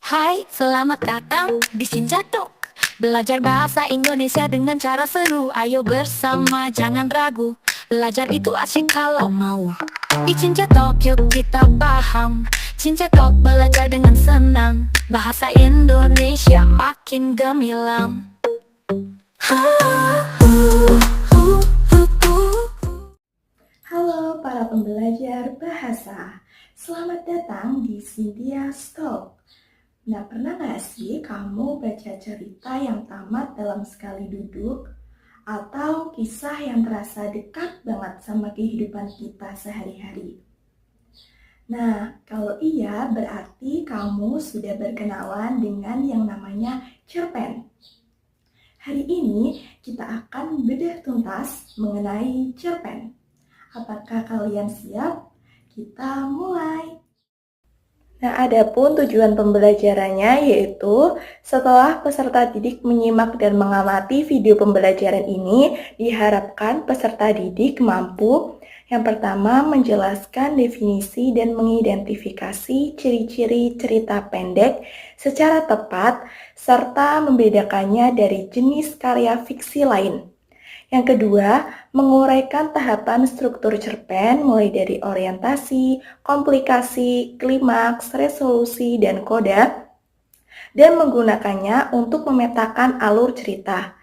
Hai, selamat datang di Sinjato. Belajar bahasa Indonesia dengan cara seru. Ayo bersama, jangan ragu. Belajar itu asik kalau mau. Di Sinjato yuk kita paham. Sinjato belajar dengan senang. Bahasa Indonesia makin gemilang. Ha, hu, hu, hu, hu. Halo para pembelajar bahasa, selamat datang di Cynthia Talk. Nah, pernah nggak sih kamu baca cerita yang tamat dalam sekali duduk? Atau kisah yang terasa dekat banget sama kehidupan kita sehari-hari? Nah, kalau iya berarti kamu sudah berkenalan dengan yang namanya cerpen. Hari ini kita akan bedah tuntas mengenai cerpen. Apakah kalian siap? Kita mulai. Nah, adapun tujuan pembelajarannya yaitu setelah peserta didik menyimak dan mengamati video pembelajaran ini, diharapkan peserta didik mampu yang pertama menjelaskan definisi dan mengidentifikasi ciri-ciri cerita pendek secara tepat serta membedakannya dari jenis karya fiksi lain. Yang kedua, menguraikan tahapan struktur cerpen mulai dari orientasi, komplikasi, klimaks, resolusi, dan koda, dan menggunakannya untuk memetakan alur cerita.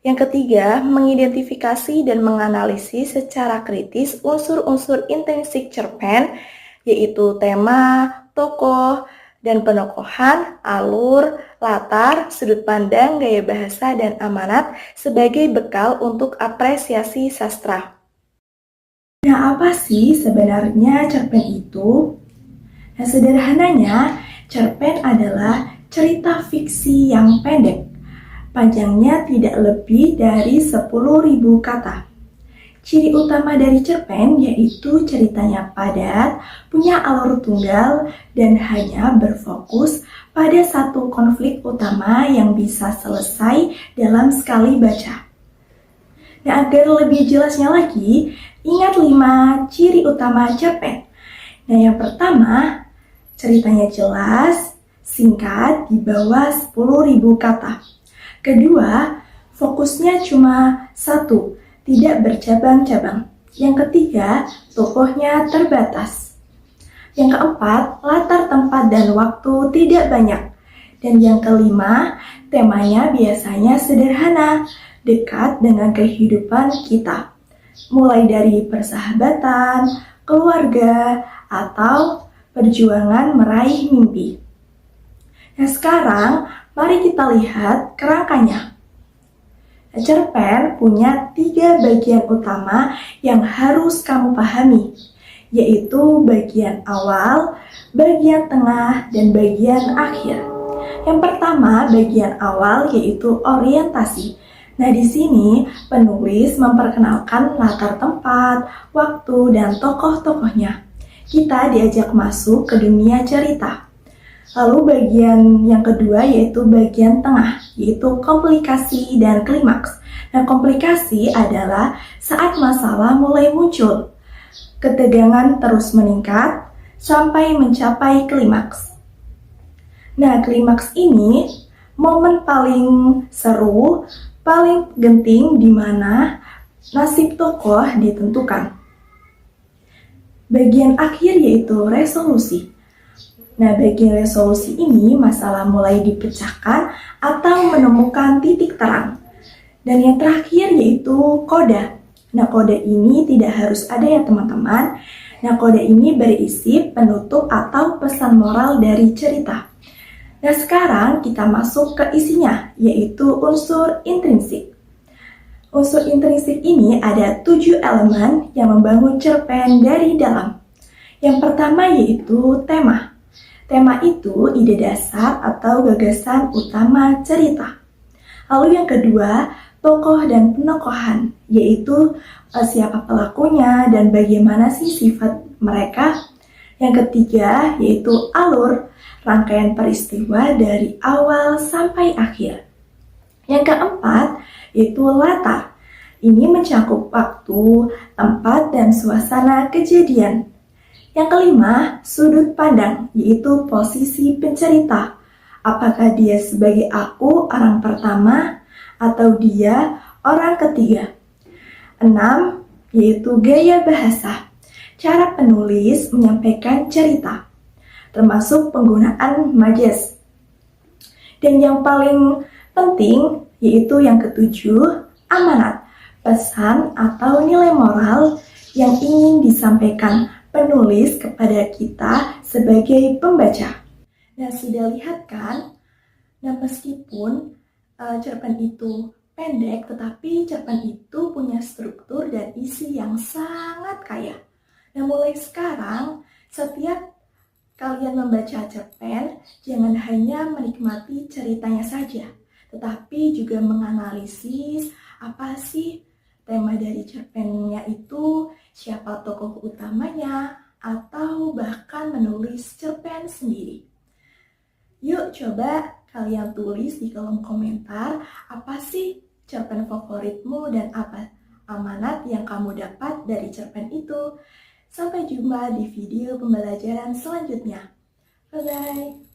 Yang ketiga, mengidentifikasi dan menganalisis secara kritis unsur-unsur intrinsik cerpen, yaitu tema, tokoh, dan penokohan, alur, latar, sudut pandang, gaya bahasa, dan amanat sebagai bekal untuk apresiasi sastra. Nah, apa sih sebenarnya cerpen itu? Nah, sederhananya, cerpen adalah cerita fiksi yang pendek. Panjangnya tidak lebih dari 10.000 kata. Ciri utama dari cerpen yaitu ceritanya padat, punya alur tunggal, dan hanya berfokus pada satu konflik utama yang bisa selesai dalam sekali baca. Nah, agar lebih jelasnya lagi, ingat 5 ciri utama cerpen. Nah, yang pertama, ceritanya jelas, singkat, di bawah 10.000 kata. Kedua, fokusnya cuma satu, tidak bercabang-cabang. Yang ketiga, tokohnya terbatas. Yang keempat, latar tempat dan waktu tidak banyak. Dan yang kelima, temanya biasanya sederhana, dekat dengan kehidupan kita. Mulai dari persahabatan, keluarga, atau perjuangan meraih mimpi. Nah, sekarang mari kita lihat kerangkanya. Cerpen punya 3 bagian utama yang harus kamu pahami, yaitu bagian awal, bagian tengah, dan bagian akhir. Yang pertama, bagian awal yaitu orientasi. Nah, di sini penulis memperkenalkan latar tempat, waktu, dan tokoh-tokohnya. Kita diajak masuk ke dunia cerita. Lalu bagian yang kedua yaitu bagian tengah, yaitu komplikasi dan klimaks. Nah, komplikasi adalah saat masalah mulai muncul. Ketegangan terus meningkat sampai mencapai klimaks. Nah, klimaks ini momen paling seru, paling genting di mana nasib tokoh ditentukan. Bagian akhir yaitu resolusi. Nah, bagian resolusi ini masalah mulai dipecahkan atau menemukan titik terang. Dan yang terakhir yaitu koda. Nah, koda ini tidak harus ada ya teman-teman. Nah, koda ini berisi penutup atau pesan moral dari cerita. Nah, sekarang kita masuk ke isinya, yaitu unsur intrinsik. Unsur intrinsik ini ada 7 elemen yang membangun cerpen dari dalam. Yang pertama yaitu tema. Tema itu ide dasar atau gagasan utama cerita. Lalu yang kedua, tokoh dan penokohan, yaitu siapa pelakunya dan bagaimana sih sifat mereka. Yang ketiga, yaitu alur, rangkaian peristiwa dari awal sampai akhir. Yang keempat, yaitu latar. Ini mencakup waktu, tempat, dan suasana kejadian. Yang kelima, sudut pandang, yaitu posisi pencerita. Apakah dia sebagai aku orang pertama atau dia orang ketiga? 6. Yaitu gaya bahasa. Cara penulis menyampaikan cerita, termasuk penggunaan majas. Dan yang paling penting yaitu yang ketujuh, amanat, pesan atau nilai moral yang ingin disampaikan penulis kepada kita sebagai pembaca. Nah, sudah lihat kan? Nah, meskipun cerpen itu pendek, tetapi cerpen itu punya struktur dan isi yang sangat kaya. Nah, mulai sekarang, setiap kalian membaca cerpen, jangan hanya menikmati ceritanya saja, tetapi juga menganalisis apa sih tema dari cerpennya itu, siapa tokoh utamanya, atau bahkan menulis cerpen sendiri. Yuk coba kalian tulis di kolom komentar apa sih cerpen favoritmu dan apa amanat yang kamu dapat dari cerpen itu. Sampai jumpa di video pembelajaran selanjutnya. Bye-bye.